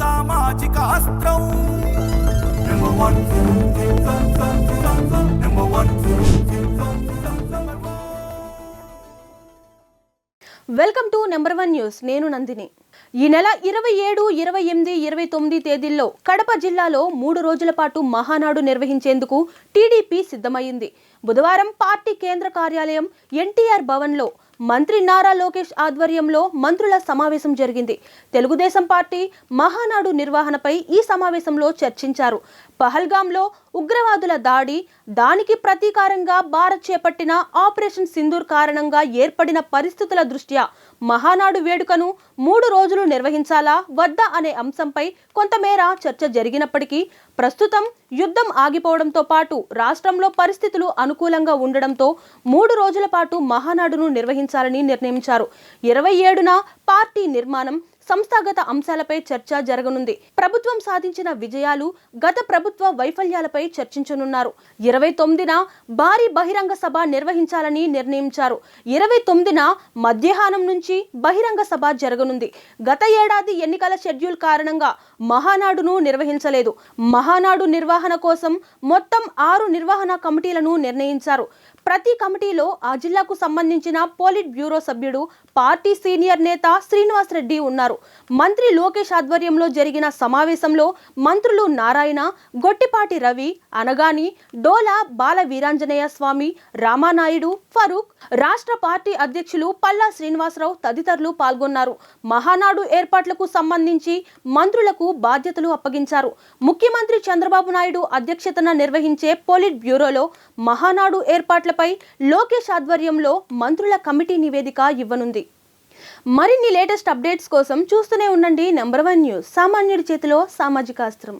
సామాజిక అస్త్రం welcome to number 1 news. నేను నందిని. ఈ నెల 27, 28, 29 తేదీల్లో కడప జిల్లాలో 3 రోజుల పాటు మహానాడు నిర్వహించేందుకు టీడీపీ సిద్ధమైంది. బుధవారం పార్టీ కేంద్ర కార్యాలయం ఎన్టీఆర్ భవన్లో మంత్రి నారా లోకేష్ ఆధ్వర్యంలో మంత్రుల సమావేశం జరిగింది. తెలుగుదేశం పార్టీ మహానాడు నిర్వహణపై ఈ సమావేశంలో చర్చించారు. పహల్గాంలో ఉగ్రవాదుల దాడి, దానికి ప్రతీకారంగా భారత్ చేపట్టిన ఆపరేషన్ సింధూర్ కారణంగా ఏర్పడిన పరిస్థితుల దృష్ట్యా మహానాడు వేడుకను 3 రోజులు నిర్వహించాలా వద్దా అనే అంశంపై కొంతమేర చర్చ జరిగినప్పటికీ ప్రస్తుతం యుద్ధం ఆగిపోవడంతో పాటు రాష్ట్రంలో పరిస్థితులు అనుకూలంగా ఉండడంతో 3 రోజుల పాటు మహానాడును నిర్వహించాలని నిర్ణయించారు. 27న పార్టీ నిర్మాణం, సంస్థాగత అంశాలపై చర్చ జరగనుంది. ప్రభుత్వం సాధించిన విజయాలు, గత ప్రభుత్వ వైఫల్యాలపై చర్చించనున్నారు. 29న భారీ బహిరంగ సభ నిర్వహించాలని నిర్ణయించారు. 29న మధ్యాహ్నం నుంచి బహిరంగ సభ జరగనుంది. గత ఏడాది ఎన్నికల షెడ్యూల్ కారణంగా మహానాడును నిర్వహించలేదు. మహానాడు నిర్వహణ కోసం మొత్తం 6 నిర్వహణ కమిటీలను నిర్ణయించారు. ప్రతి కమిటీలో ఆ జిల్లాకు సంబంధించిన పోలిట్ బ్యూరో సభ్యుడు, పార్టీ సీనియర్ నేత శ్రీనివాస్ రెడ్డి ఉన్నారు. మంత్రి లోకేష్ ఆధ్వర్యంలో జరిగిన సమావేశంలో మంత్రులు నారాయణ, గొట్టిపాటి రవి, అనగాని, డోలా బాల వీరాంజనేయ స్వామి, రామానాయుడు, ఫరూక్, రాష్ట్ర పార్టీ అధ్యక్షులు పల్లా శ్రీనివాసరావు తదితరులు పాల్గొన్నారు. మహానాడు ఏర్పాట్లకు సంబంధించి మంత్రులకు బాధ్యతలు అప్పగించారు. ముఖ్యమంత్రి చంద్రబాబు నాయుడు అధ్యక్షతన నిర్వహించే పోలిట్ బ్యూరోలో మహానాడు ఏర్పాట్లపై లోకేష్ ఆధ్వర్యంలో మంత్రుల కమిటీ నివేదిక ఇవ్వనుంది. మరిన్ని లేటెస్ట్ అప్డేట్స్ కోసం చూస్తూనే ఉండండి నెంబర్ 1 న్యూస్. సామాన్యుడి చేతిలో సామాజిక అస్త్రం.